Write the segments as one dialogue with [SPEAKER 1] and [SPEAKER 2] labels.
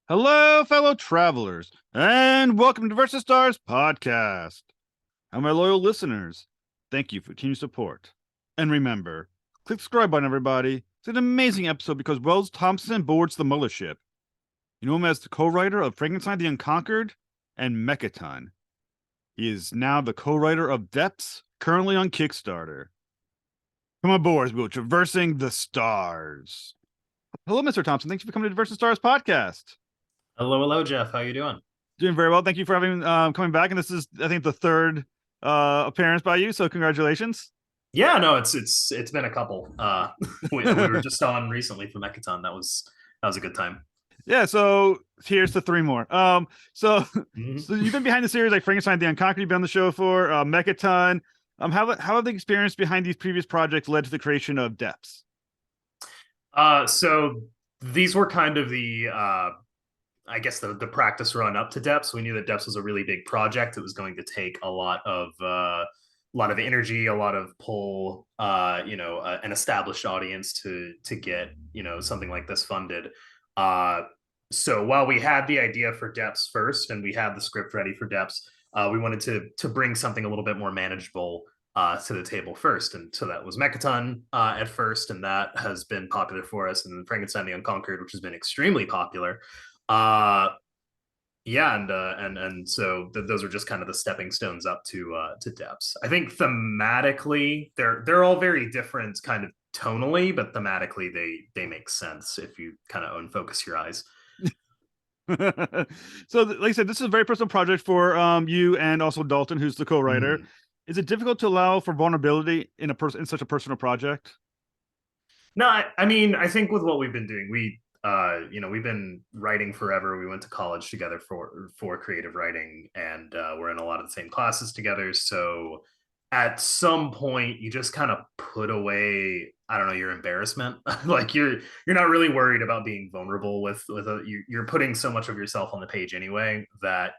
[SPEAKER 1] Hello, fellow travelers, and welcome to Versus Stars podcast. And my loyal listeners, thank you for your support. And remember, click the subscribe button, everybody. It's an amazing episode because Wells Thompson boards the mothership. You know him as the co-writer of Frankenstein, the Unconquered, and MechaTon. He is now the co-writer of Depths, currently on Kickstarter. Come aboard as we're traversing the stars. Hello, Mr. Thompson. Thanks for coming to the Versus Stars podcast.
[SPEAKER 2] Hello, Jeff. How you doing?
[SPEAKER 1] Doing very well. Thank you for having coming back. And this is, I think, the third appearance by you. So congratulations.
[SPEAKER 2] Yeah, no, it's been a couple. We were just on recently for MechaTon. That was a good time.
[SPEAKER 1] Yeah. So here's the three more. So you've been behind the series like Frankenstein, the Unconquered. You've been on the show for MechaTon. How have the experience behind these previous projects led to the creation of Depths?
[SPEAKER 2] So these were kind of the I guess the practice run up to Depths. We knew that Depths was a really big project. It was going to take a lot of energy, a lot of pull, an established audience to get something like this funded. So while we had the idea for Depths first, and we had the script ready for Depths, we wanted to bring something a little bit more manageable to the table first, and so that was MechaTon at first, and that has been popular for us, and then Frankenstein the Unconquered, which has been extremely popular. Yeah, and so those are just kind of the stepping stones up to Depths. I think thematically they're all very different, kind of tonally, but thematically they make sense if you kind of unfocus your eyes.
[SPEAKER 1] So, like I said, this is a very personal project for you and also Dalton, who's the co-writer. Is it difficult to allow for vulnerability in such a personal project?
[SPEAKER 2] No, I mean, I think with what we've been doing, we've been writing forever. We went to college together for creative writing, and we're in a lot of the same classes together. So at some point, you just kind of put away, I don't know, your embarrassment. Like you're not really worried about being vulnerable you're putting so much of yourself on the page anyway that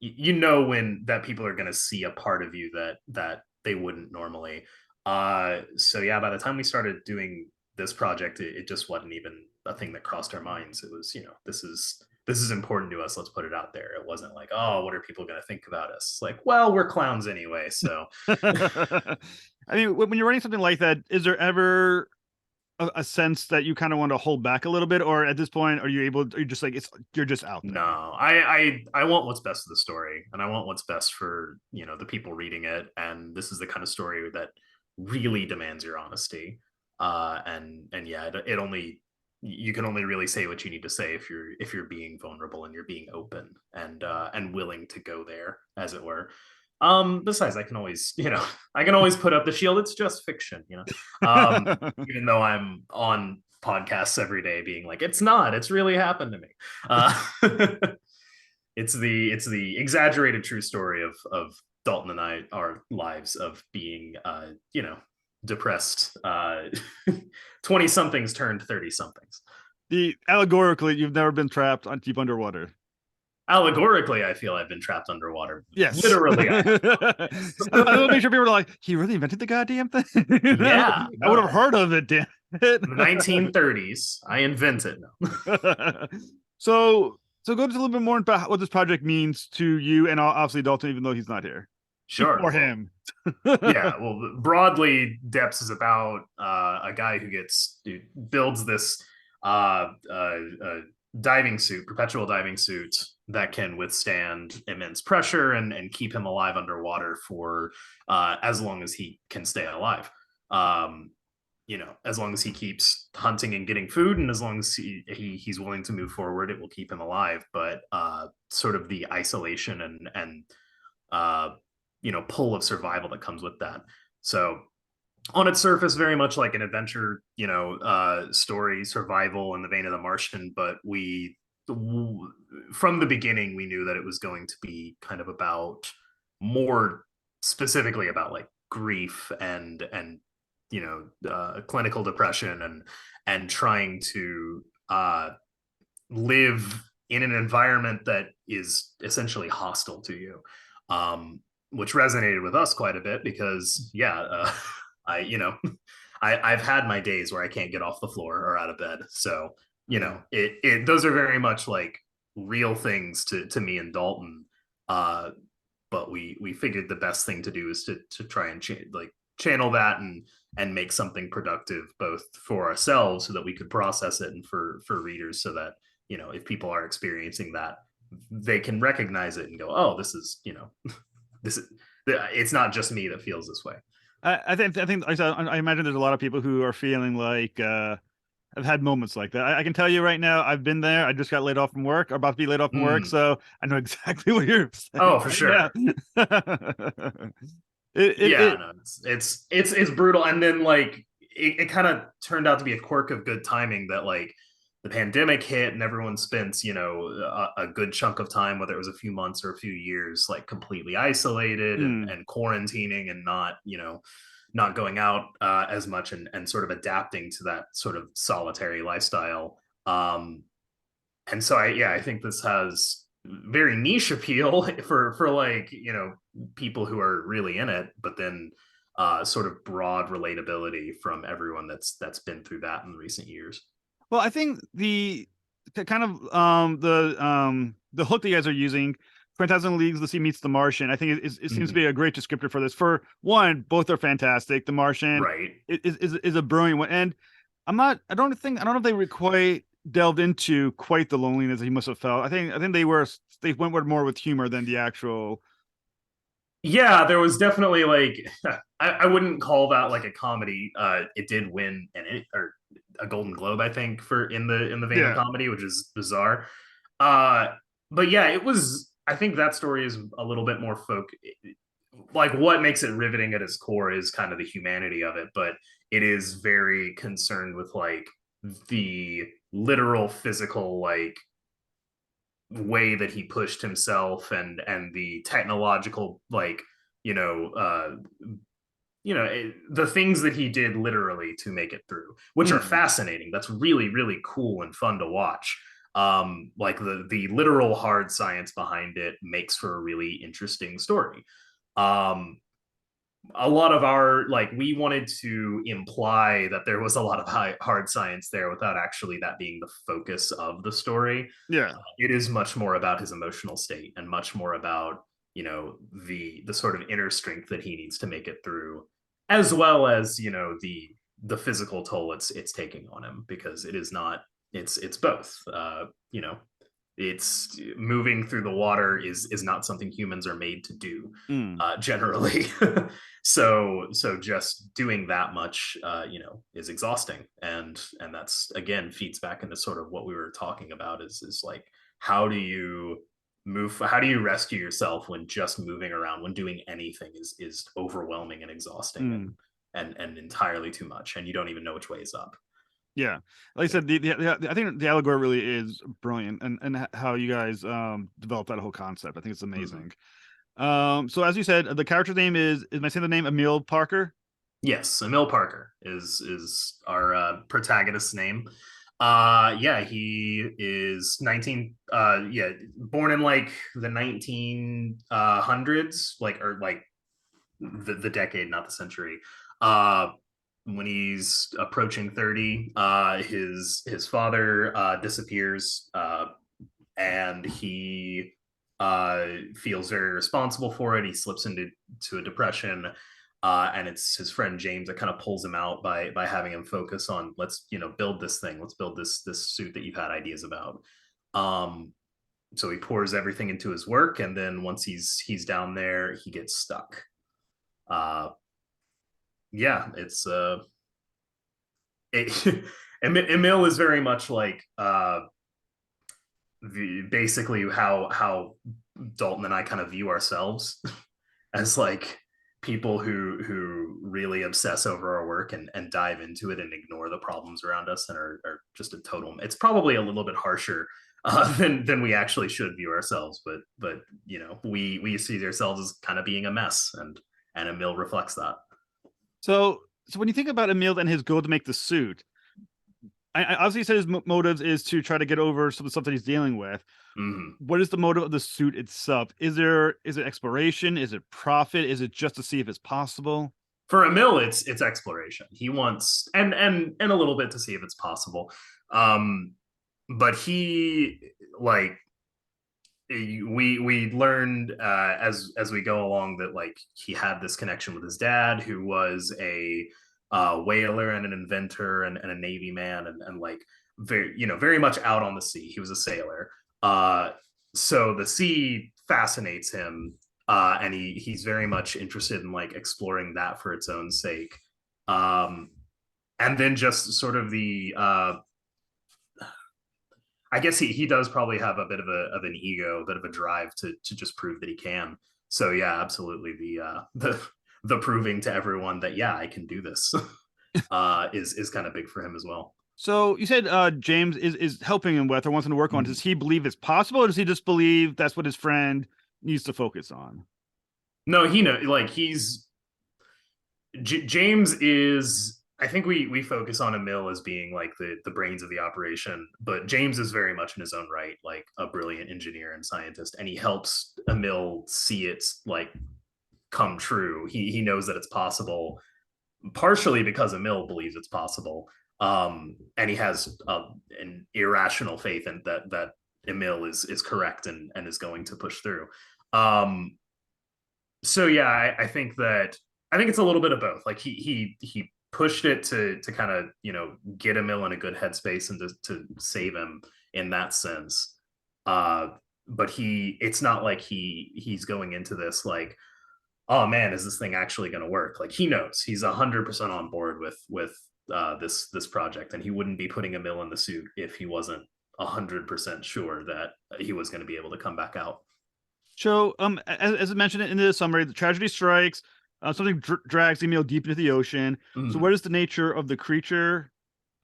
[SPEAKER 2] when that people are going to see a part of you that they wouldn't normally. So yeah, by the time we started doing this project, it just wasn't even a thing that crossed our minds. It was, this is important to us. Let's put it out there. It wasn't like, oh, what are people going to think about us? Like, well, we're clowns anyway. So,
[SPEAKER 1] I mean, when you're writing something like that, is there ever a sense that you kind of want to hold back a little bit, or at this point, are you just like you're just out there?
[SPEAKER 2] No, I want what's best for the story, and I want what's best for the people reading it. And this is the kind of story that really demands your honesty. And yeah, you can only really say what you need to say if you're being vulnerable and you're being open and willing to go there, as it were. Besides, I can always put up the shield. It's just fiction, even though I'm on podcasts every day being like, it's really happened to me. It's the exaggerated true story of Dalton and our lives of being, depressed 20 somethings turned 30 somethings.
[SPEAKER 1] Allegorically, you've never been trapped on deep underwater.
[SPEAKER 2] Allegorically, I feel I've been trapped underwater.
[SPEAKER 1] Yes,
[SPEAKER 2] literally. I
[SPEAKER 1] want to make sure people are like, he really invented the goddamn thing.
[SPEAKER 2] Yeah,
[SPEAKER 1] I would have heard of it. Damn it.
[SPEAKER 2] The 1930s, I invented.
[SPEAKER 1] So go into a little bit more about what this project means to you and obviously Dalton, even though he's not here.
[SPEAKER 2] Sure.
[SPEAKER 1] For him.
[SPEAKER 2] Yeah, well, broadly, Depths is about a guy who builds this diving suit, perpetual diving suit that can withstand immense pressure and keep him alive underwater for as long as he can stay alive. As long as he keeps hunting and getting food, and as long as he's willing to move forward, it will keep him alive. But sort of the isolation and pull of survival that comes with that. So on its surface, very much like an adventure, story, survival in the vein of the Martian. But from the beginning, we knew that it was going to be kind of about more specifically about like grief and clinical depression and trying to live in an environment that is essentially hostile to you. Which resonated with us quite a bit because, I've had my days where I can't get off the floor or out of bed. So you know, it those are very much like real things to me and Dalton. But we figured the best thing to do is to try and channel that and make something productive both for ourselves so that we could process it, and for readers so that, you know, if people are experiencing that, they can recognize it and go, oh, this is, you know, this is, it's not just me that feels this way.
[SPEAKER 1] I think I imagine there's a lot of people who are feeling like I've had moments like that. I can tell you right now, I've been there. I just got laid off from work, or about to be laid off from work, so I know exactly what you're saying.
[SPEAKER 2] Oh, for sure. Yeah, no, it's brutal. And then like it kind of turned out to be a quirk of good timing that like the pandemic hit and everyone spent, you know, a good chunk of time, whether it was a few months or a few years, like completely isolated and quarantining and not, you know, not going out as much, and sort of adapting to that sort of solitary lifestyle. And so I think this has very niche appeal for like, you know, people who are really in it, but then sort of broad relatability from everyone that's been through that in recent years.
[SPEAKER 1] Well, I think the kind of the hook that you guys are using, 20,000 Leagues the Sea Meets the Martian, I think it seems to be a great descriptor for this. For one, both are fantastic. The Martian
[SPEAKER 2] Right.
[SPEAKER 1] is a brilliant one, and I don't know if they were quite delved into quite the loneliness that he must have felt. I think they went more with humor than the actual.
[SPEAKER 2] Yeah, there was definitely like I wouldn't call that like a comedy. It did win or a Golden Globe, I think, for in the vein of comedy, which is bizarre. But yeah, it was. I think that story is a little bit more like what makes it riveting at its core is kind of the humanity of it, but it is very concerned with like the literal physical like way that he pushed himself and the technological like, you know, the things that he did literally to make it through, which are fascinating. That's really, really cool and fun to watch. Like the literal hard science behind it makes for a really interesting story. A lot of our like we wanted to imply that there was a lot of hard science there without actually that being the focus of the story. It is much more about his emotional state and much more about, you know, the sort of inner strength that he needs to make it through, as well as, you know, the physical toll it's taking on him, because it is not, it's both. You know, it's moving through the water is not something humans are made to do generally. So just doing that much, you know, is exhausting, and that's again feeds back into sort of what we were talking about is like how do you rescue yourself when just moving around, when doing anything is overwhelming and exhausting and entirely too much, and you don't even know which way is up.
[SPEAKER 1] Yeah, like I said, I think the allegory really is brilliant, and how you guys developed that whole concept. I think it's amazing. So as you said, the character's name is my saying the name Emil Parker?
[SPEAKER 2] Yes, Emil Parker is our protagonist's name. Yeah, he is 19 yeah, born in like the 1900s, like, or like the decade, not the century. When he's approaching 30, his father disappears, and he feels very responsible for it. He slips into a depression, and it's his friend James that kind of pulls him out by having him focus on, let's, you know, build this thing, let's build this suit that you've had ideas about. So he pours everything into his work, and then once he's down there, he gets stuck. Yeah, it's Emil is very much like basically how Dalton and I kind of view ourselves as like people who really obsess over our work and dive into it and ignore the problems around us and are just a total. It's probably a little bit harsher than we actually should view ourselves, but you know, we see ourselves as kind of being a mess, and Emil reflects that.
[SPEAKER 1] So when you think about Emil and his goal to make the suit, I obviously said his motives is to try to get over some of the stuff that he's dealing with. What is the motive of the suit itself? Is it exploration? Is it profit? Is it just to see if it's possible?
[SPEAKER 2] For Emil, it's exploration. He wants and a little bit to see if it's possible. but he like we learned as we go along that like he had this connection with his dad, who was a whaler and an inventor and a navy man, and like very very much out on the sea. He was a sailor, uh, so the sea fascinates him, and he's very much interested in like exploring that for its own sake. Um, and then just sort of the I guess he does probably have a bit of an ego, a bit of a drive to just prove that he can. So yeah, absolutely the proving to everyone that yeah, I can do this is kind of big for him as well.
[SPEAKER 1] So you said James is helping him with or wants him to work on.
[SPEAKER 2] Mm-hmm.
[SPEAKER 1] Does he believe it's possible, or does he just believe that's what his friend needs to focus on?
[SPEAKER 2] No, he know like James is. I think we focus on Emil as being like the brains of the operation, but James is very much in his own right, like a brilliant engineer and scientist, and he helps Emil see it's like come true. He knows that it's possible, partially because Emil believes it's possible, and he has an irrational faith in that Emil is correct and is going to push through. Um, so yeah, I think it's a little bit of both. Like he pushed it to kind of get Emil in a good headspace and to save him in that sense. Uh, but it's not like he's going into this like, oh man, is this thing actually going to work? Like he knows he's 100% on board with this project, and he wouldn't be putting Emil in the suit if he wasn't 100% sure that he was going to be able to come back out.
[SPEAKER 1] So, as I mentioned in the summary, the tragedy strikes. Something drags Emil deep into the ocean. So,
[SPEAKER 2] Mm.
[SPEAKER 1] what is the nature of the creature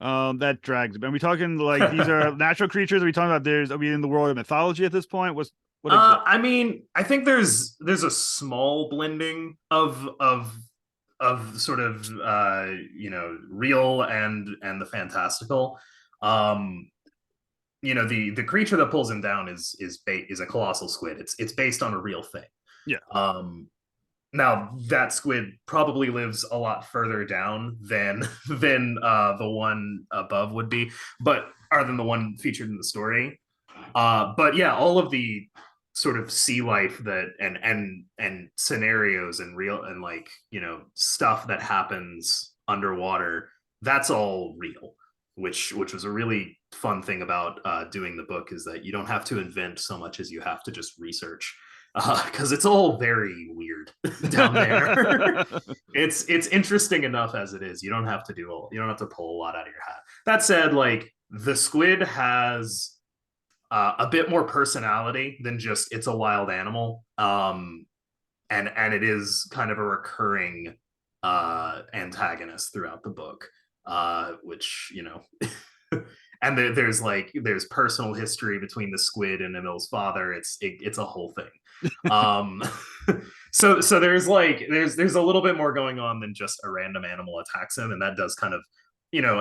[SPEAKER 1] that drags him? Are we talking like these are natural creatures? Are we talking about are we in the world of mythology at this point? What exactly?
[SPEAKER 2] I mean, I think there's a small blending of sort of real and the fantastical. Um, the creature that pulls him down is a colossal squid. It's based on a real thing.
[SPEAKER 1] Yeah.
[SPEAKER 2] Now that squid probably lives a lot further down than the one above would be, but other than the one featured in the story. But yeah, all of the sort of sea life that and scenarios and real and like stuff that happens underwater, that's all real, which was a really fun thing about doing the book, is that you don't have to invent so much as you have to just research, because it's all very weird down there. It's interesting enough as it is. You don't have to you don't have to pull a lot out of your hat. That said, like the squid has a bit more personality than just it's a wild animal, and it is kind of a recurring antagonist throughout the book, which and there's personal history between the squid and Emil's father. It's a whole thing. um so there's a little bit more going on than just a random animal attacks him, and that does kind of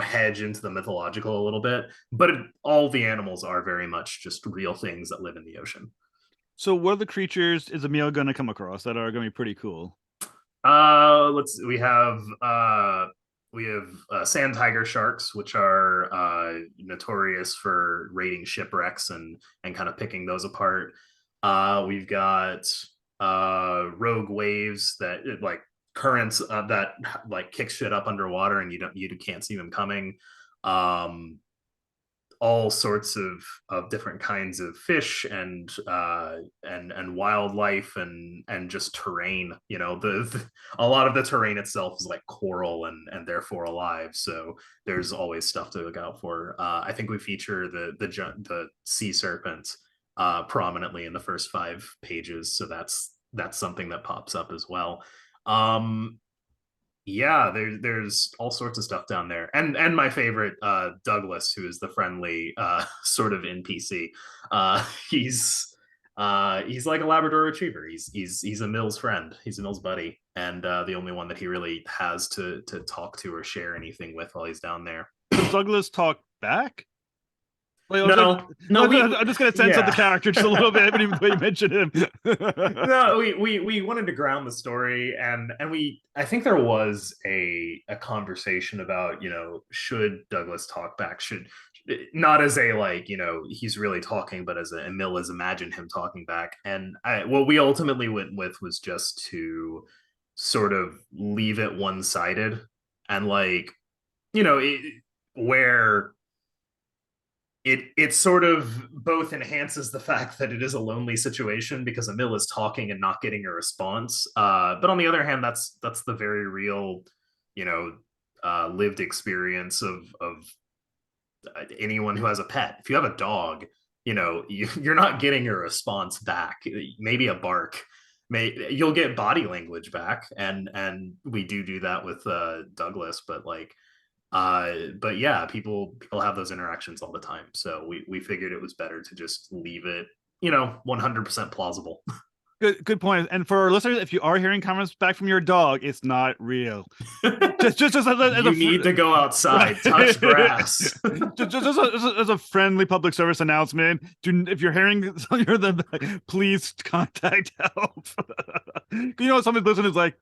[SPEAKER 2] hedge into the mythological a little bit, but all the animals are very much just real things that live in the ocean.
[SPEAKER 1] So, what are the creatures is Emil going to come across that are going to be pretty cool?
[SPEAKER 2] Let's we have sand tiger sharks, which are notorious for raiding shipwrecks and kind of picking those apart. We've got rogue waves that like currents that like kick shit up underwater, and you can't see them coming. All sorts of different kinds of fish and wildlife and just terrain. A lot of the terrain itself is like coral and therefore alive, so there's always stuff to look out for. I think we feature the sea serpent prominently in the first 5 pages, so that's something that pops up as well. Yeah, there's all sorts of stuff down there, and my favorite, Douglas, who is the friendly sort of NPC. He's like a Labrador Retriever. He's Emil's friend. He's Emil's buddy, and the only one that he really has to talk to or share anything with while he's down there.
[SPEAKER 1] Does Douglas talk back? Like, I'm just gonna sense of the character just a little bit when you mentioned him.
[SPEAKER 2] No, we wanted to ground the story, and I think there was a conversation about should Douglas talk back, not as a like, he's really talking, but as Emil has imagined him talking back. And what we ultimately went with was just to sort of leave it one-sided, and like, where it sort of both enhances the fact that it is a lonely situation because Emil is talking and not getting a response. But on the other hand, that's the very real, you know, lived experience of anyone who has a pet. If you have a dog, you're not getting a response back. Maybe a bark. You'll get body language back, and we do that with Douglas, but like, but yeah, people have those interactions all the time, so we figured it was better to just leave it 100% plausible.
[SPEAKER 1] Good point. And for our listeners, if you are hearing comments back from your dog, it's not real. Just
[SPEAKER 2] You need to go outside, touch grass.
[SPEAKER 1] just as a friendly public service announcement, if you're hearing please contact help. Somebody listening is like,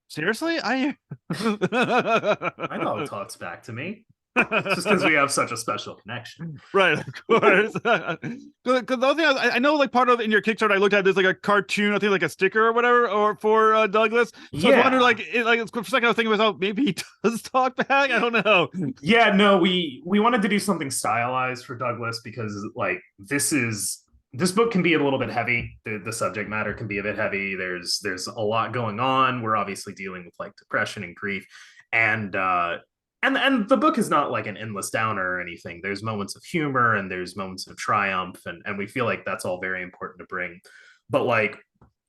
[SPEAKER 1] seriously, I
[SPEAKER 2] My dog talks back to me. It's just because we have such a special connection.
[SPEAKER 1] Right, of course. Because the other thing I know, like part of in your Kickstarter, I looked at this like a cartoon, I think like a sticker or whatever, or for Douglas. So I was wondering, like for a second, I was thinking to myself, maybe he does talk back. I don't know.
[SPEAKER 2] Yeah, no, we wanted to do something stylized for Douglas because like this book can be a little bit heavy. The subject matter can be a bit heavy. There's a lot going on. We're obviously dealing with like depression and grief, and and the book is not like an endless downer or anything. There's moments of humor and there's moments of triumph, and we feel like that's all very important to bring. But like,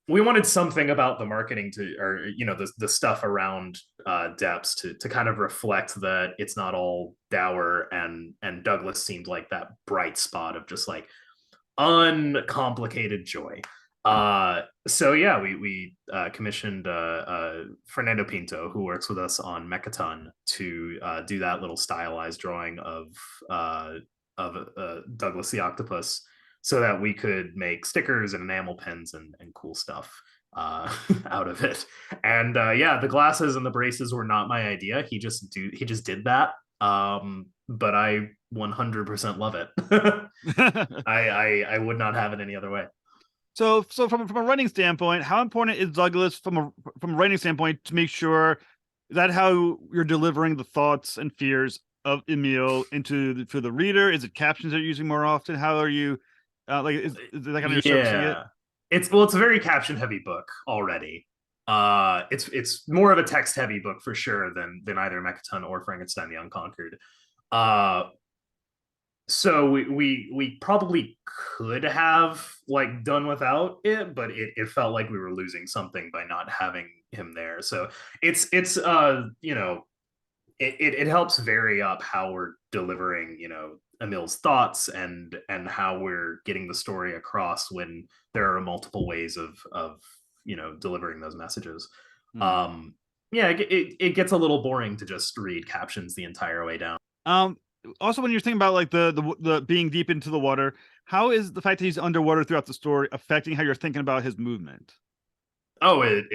[SPEAKER 2] we wanted something about the marketing or the stuff around Depths to kind of reflect that it's not all dour, and Douglas seemed like that bright spot of just like uncomplicated joy. So yeah, we commissioned Fernando Pinto, who works with us on MechaTon, to do that little stylized drawing of Douglas the octopus, so that we could make stickers and enamel pens and cool stuff out of it. And yeah, the glasses and the braces were not my idea. He just did that. But I 100% love it. I would not have it any other way.
[SPEAKER 1] So from a writing standpoint, how important is Douglas from a writing standpoint to make sure that how you're delivering the thoughts and fears of Emil for the reader? Is it captions that you're using more often? How are you is that kind of your servicing it?
[SPEAKER 2] It's a very caption heavy book already. It's more of a text heavy book for sure than either MechaTon or Frankenstein the Unconquered. So we probably could have like done without it, but it felt like we were losing something by not having him there. So it's it helps vary up how we're delivering Emil's thoughts and how we're getting the story across when there are multiple ways of delivering those messages. Yeah, it gets a little boring to just read captions the entire way down.
[SPEAKER 1] Also, when you're thinking about like the being deep into the water, how is the fact that he's underwater throughout the story affecting how you're thinking about his movement?
[SPEAKER 2] Oh, it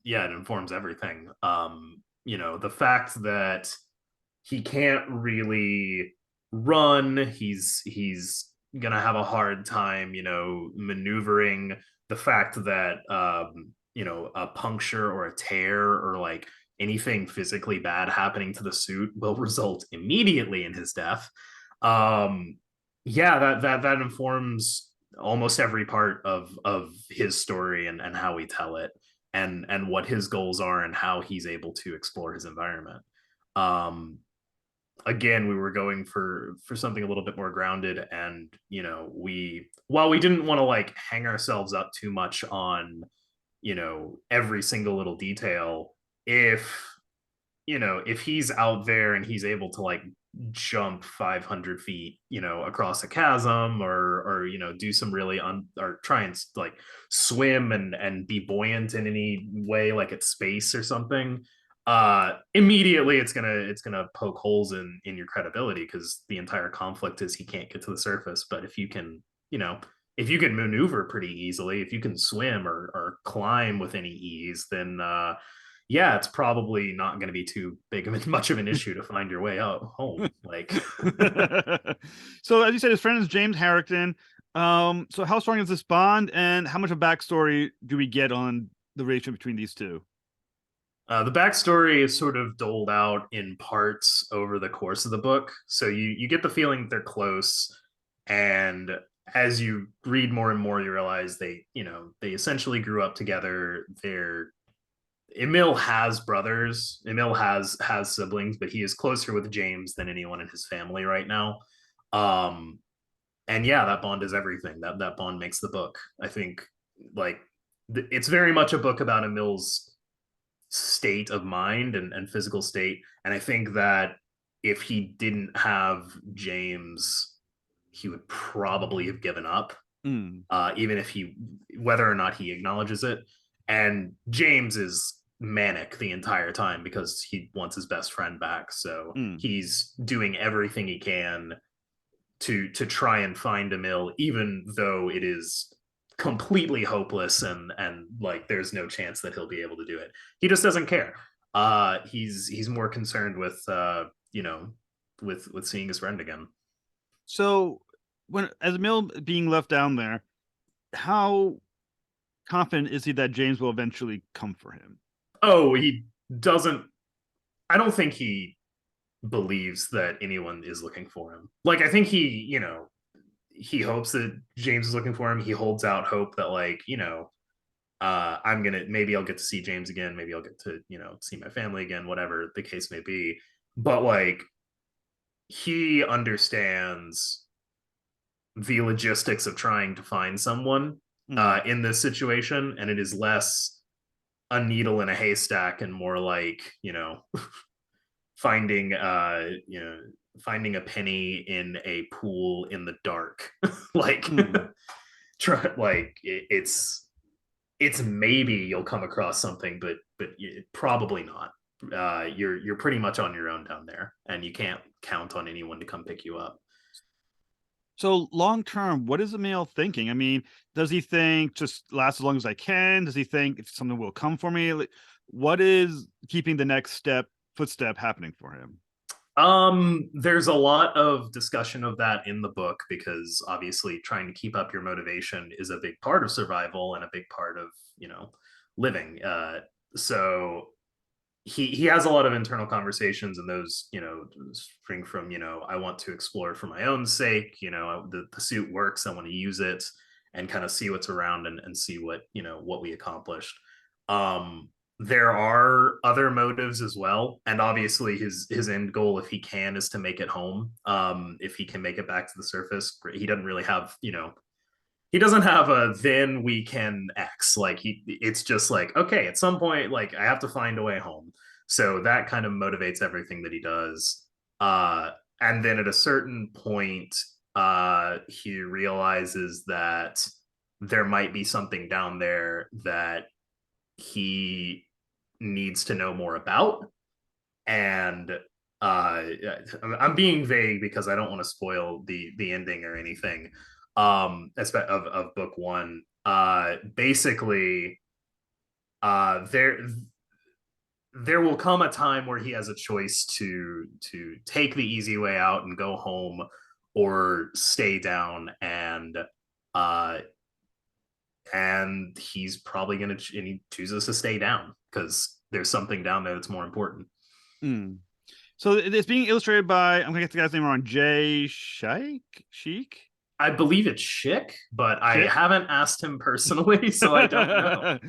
[SPEAKER 2] informs everything. The fact that he can't really run, he's gonna have a hard time, maneuvering. The fact that a puncture or a tear or like anything physically bad happening to the suit will result immediately in his death. Yeah, that informs almost every part of his story and how we tell it, and what his goals are and how he's able to explore his environment. Again, we were going for something a little bit more grounded, and while we didn't want to like hang ourselves up too much on every single little detail, if he's out there and he's able to like jump 500 feet across a chasm, or do some really or try and like swim and be buoyant in any way, like it's space or something, immediately it's gonna poke holes in your credibility, because the entire conflict is he can't get to the surface. But if you can maneuver pretty easily, if you can swim or climb with any ease, then yeah, it's probably not going to be too big of much of an issue to find your way out home. Like,
[SPEAKER 1] So as you said, his friend is James Harrington. So how strong is this bond, and how much of backstory do we get on the relationship between these two?
[SPEAKER 2] the backstory is sort of doled out in parts over the course of the book, so you get the feeling that they're close, and as you read more and more, you realize they essentially grew up together. They're Emil has brothers. Emil has siblings, but he is closer with James than anyone in his family right now. Um, and yeah, that bond is everything. That bond makes the book. I think like it's very much a book about Emil's state of mind and physical state. And I think that if he didn't have James, he would probably have given up,
[SPEAKER 1] Mm,
[SPEAKER 2] even if whether or not he acknowledges it. And James is manic the entire time because he wants his best friend back. So
[SPEAKER 1] mm.
[SPEAKER 2] he's doing everything he can to try and find Emil, even though it is completely hopeless and like there's no chance that he'll be able to do it. He just doesn't care. He's more concerned with with seeing his friend again.
[SPEAKER 1] So when as Mill being left down there, how confident is he that James will eventually come for him?
[SPEAKER 2] Oh, he doesn't. I don't think he believes that anyone is looking for him. Like I think he hopes that James is looking for him. He holds out hope that I'm gonna maybe I'll get to see James again. Maybe I'll get to see my family again. Whatever the case may be. But like he understands the logistics of trying to find someone
[SPEAKER 1] Mm,
[SPEAKER 2] in this situation, and it is less a needle in a haystack and more like finding finding a penny in a pool in the dark. like
[SPEAKER 1] mm.
[SPEAKER 2] it's maybe you'll come across something, but probably not. You're pretty much on your own down there, and you can't count on anyone to come pick you up.
[SPEAKER 1] So long term, what is Emil thinking? I mean, does he think just last as long as I can? Does he think if something will come for me? Like, what is keeping the next footstep happening for him?
[SPEAKER 2] There's a lot of discussion of that in the book because obviously trying to keep up your motivation is a big part of survival and a big part of, living. So he has a lot of internal conversations, and those spring from I want to explore for my own sake. The suit works, I want to use it and kind of see what's around and see what we accomplished. um there are other motives as well, and obviously his end goal, if he can, is to make it home. If he can make it back to the surface, great. He doesn't really have he doesn't have a then we can X. Like it's just like, okay, at some point, like I have to find a way home. So that kind of motivates everything that he does. And then at a certain point, he realizes that there might be something down there that he needs to know more about. And I'm being vague because I don't want to spoil the ending or anything of book one. Basically, there will come a time where he has a choice to take the easy way out and go home, or stay down, uh and he's probably gonna and he chooses to stay down because there's something down there that's more important.
[SPEAKER 1] Mm. So it's being illustrated by, I'm gonna get the guy's name wrong, Jay Sheik.
[SPEAKER 2] I believe it's Schick, but I
[SPEAKER 1] Schick.
[SPEAKER 2] haven't asked him personally, so I don't know.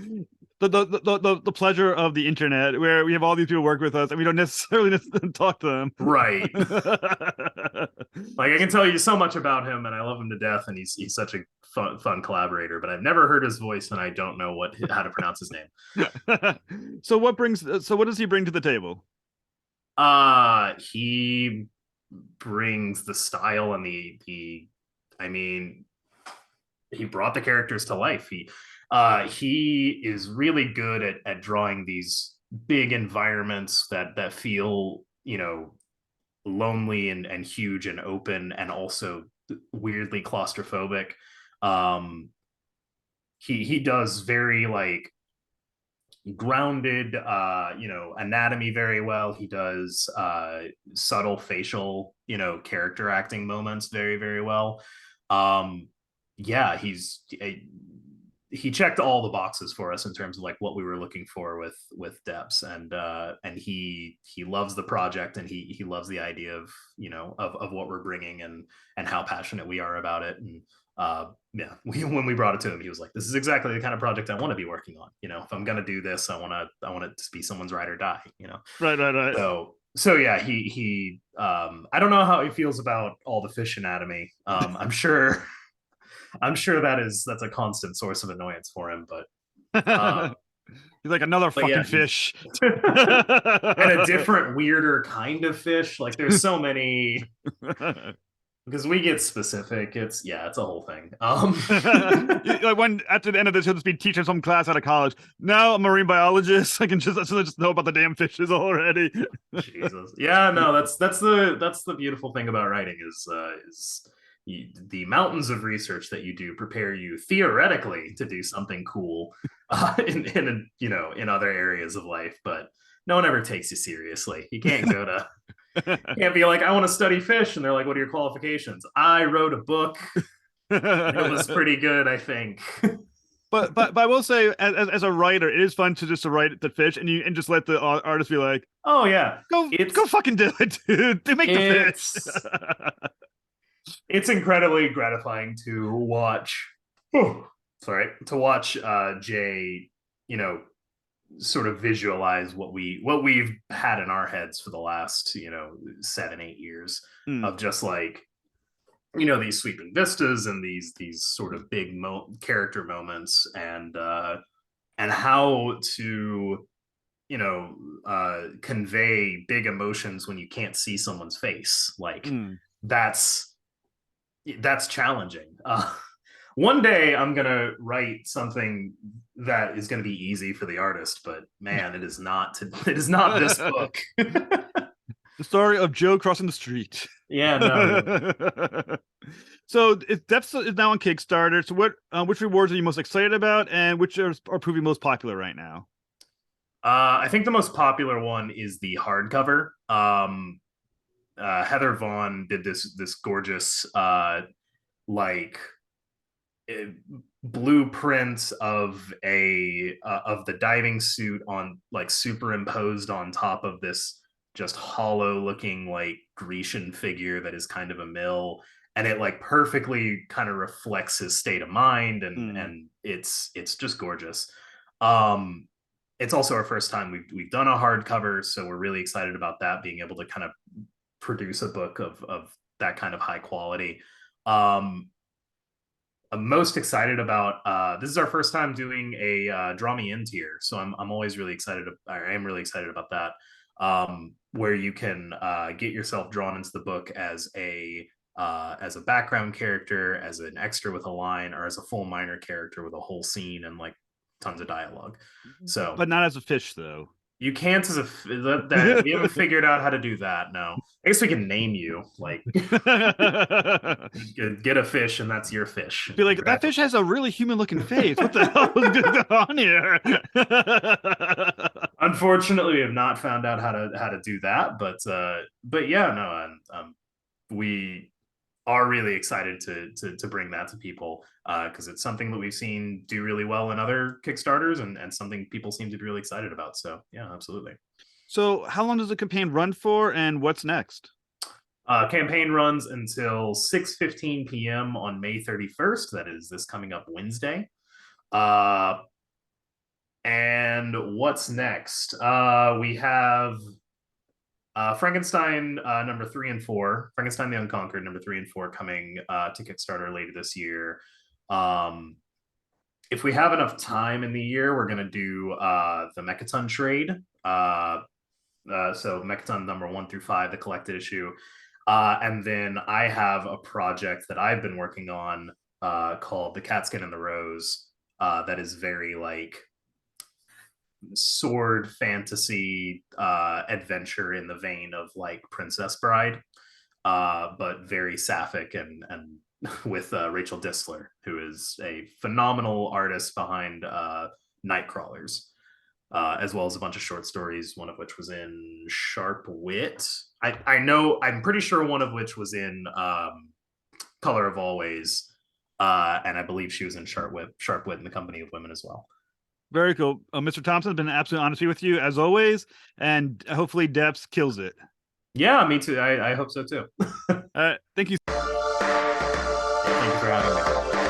[SPEAKER 1] The pleasure of the internet, where we have all these people work with us and we don't necessarily talk to them.
[SPEAKER 2] Right. Like I can tell you so much about him, and I love him to death, and he's such a fun collaborator. But I've never heard his voice, and I don't know how to pronounce his name.
[SPEAKER 1] So what does he bring to the table?
[SPEAKER 2] He brings the style and the I mean, he brought the characters to life. He is really good at drawing these big environments that feel lonely and huge and open, and also weirdly claustrophobic. um he does very like grounded, anatomy very well. He does subtle facial, character acting moments very, very well. um yeah, he checked all the boxes for us in terms of like what we were looking for with depths, and he loves the project, and he loves the idea of, of what we're bringing, and how passionate we are about it. And yeah, when we brought it to him, he was like, this is exactly the kind of project I want to be working on. If I'm gonna do this, I want it to be someone's ride or die.
[SPEAKER 1] Right.
[SPEAKER 2] So yeah, he I don't know how he feels about all the fish anatomy. I'm sure that's a constant source of annoyance for him,
[SPEAKER 1] He's like, another
[SPEAKER 2] but
[SPEAKER 1] fucking
[SPEAKER 2] yeah,
[SPEAKER 1] fish.
[SPEAKER 2] and a different, weirder kind of fish. Like, there's so many, because we get specific. It's a whole thing.
[SPEAKER 1] Like, when after the end of this, he'll just be teaching some class out of college. Now a marine biologist. I can just know about the damn fishes already.
[SPEAKER 2] Jesus. Yeah, no, that's the beautiful thing about writing is the mountains of research that you do prepare you theoretically to do something cool in other areas of life, but no one ever takes you seriously. You can't be like, I want to study fish, and they're like, what are your qualifications? I wrote a book. It was pretty good, I think.
[SPEAKER 1] But I will say, as a writer, it is fun to just to write the fish, and just let the artist be like,
[SPEAKER 2] Oh yeah,
[SPEAKER 1] go fucking do it, dude. They make the fish.
[SPEAKER 2] It's incredibly gratifying to watch. Oh, sorry, to watch Jay, you know, sort of visualize what we've had in our heads for the last 7-8 years
[SPEAKER 1] Mm.
[SPEAKER 2] of just like these sweeping vistas and these sort of big character moments, and how to convey big emotions when you can't see someone's face. Like,
[SPEAKER 1] Mm.
[SPEAKER 2] that's challenging. One day I'm gonna write something that is gonna be easy for the artist, but man, it is not. It is not this book.
[SPEAKER 1] The story of Joe crossing the street.
[SPEAKER 2] Yeah, no.
[SPEAKER 1] So Depths is now on Kickstarter. So which rewards are you most excited about, and which are proving most popular right now?
[SPEAKER 2] I think the most popular one is the hardcover. Heather Vaughn did this gorgeous like eh, blueprint of the diving suit on like superimposed on top of this just hollow looking like Grecian figure that is kind of a mill, and it like perfectly kind of reflects his state of mind, and
[SPEAKER 1] Mm.
[SPEAKER 2] and it's just gorgeous. um it's also our first time we've done a hardcover, so we're really excited about that, being able to kind of produce a book of that kind of high quality. um I'm most excited about this is our first time doing a draw me in tier, so I'm always really excited. I am really excited about that, where you can get yourself drawn into the book as a background character, as an extra with a line, or as a full minor character with a whole scene and like tons of dialogue. So
[SPEAKER 1] But not as a fish, though.
[SPEAKER 2] you can't that we haven't figured out how to do that. No, I guess we can name you like get a fish, and that's your fish.
[SPEAKER 1] Be like, that fish has a really human-looking face. What the hell is going on here?
[SPEAKER 2] Unfortunately, we have not found out how to do that, but yeah, no, we are really excited to bring that to people, because it's something that we've seen do really well in other Kickstarters, and something people seem to be really excited about. So yeah, absolutely.
[SPEAKER 1] So, how long does the campaign run for, and what's next?
[SPEAKER 2] Campaign runs until 6:15 p.m. on May 31st. That is this coming up Wednesday. And what's next? We have Frankenstein number 3 and 4, Frankenstein the Unconquered number 3 and 4 coming to Kickstarter later this year. If we have enough time in the year, we're going to do the MechaTon trade. So MechaTon number 1 through 5, the collected issue. And then I have a project that I've been working on called The Catskin and the Rose, that is very like sword fantasy adventure in the vein of like Princess Bride, but very sapphic, and with Rachel Disler, who is a phenomenal artist behind Nightcrawlers. as well as a bunch of short stories, one of which was in Sharp Wit. I'm pretty sure one of which was in Color of Always, and I believe she was in Sharp Wit in the Company of Women as well.
[SPEAKER 1] Very cool. Mr. Thompson, it's been an absolute honor to be with you as always, and hopefully Depths kills it.
[SPEAKER 2] Yeah, me too. I hope so too.
[SPEAKER 1] Thank you.
[SPEAKER 2] Thank you for having me.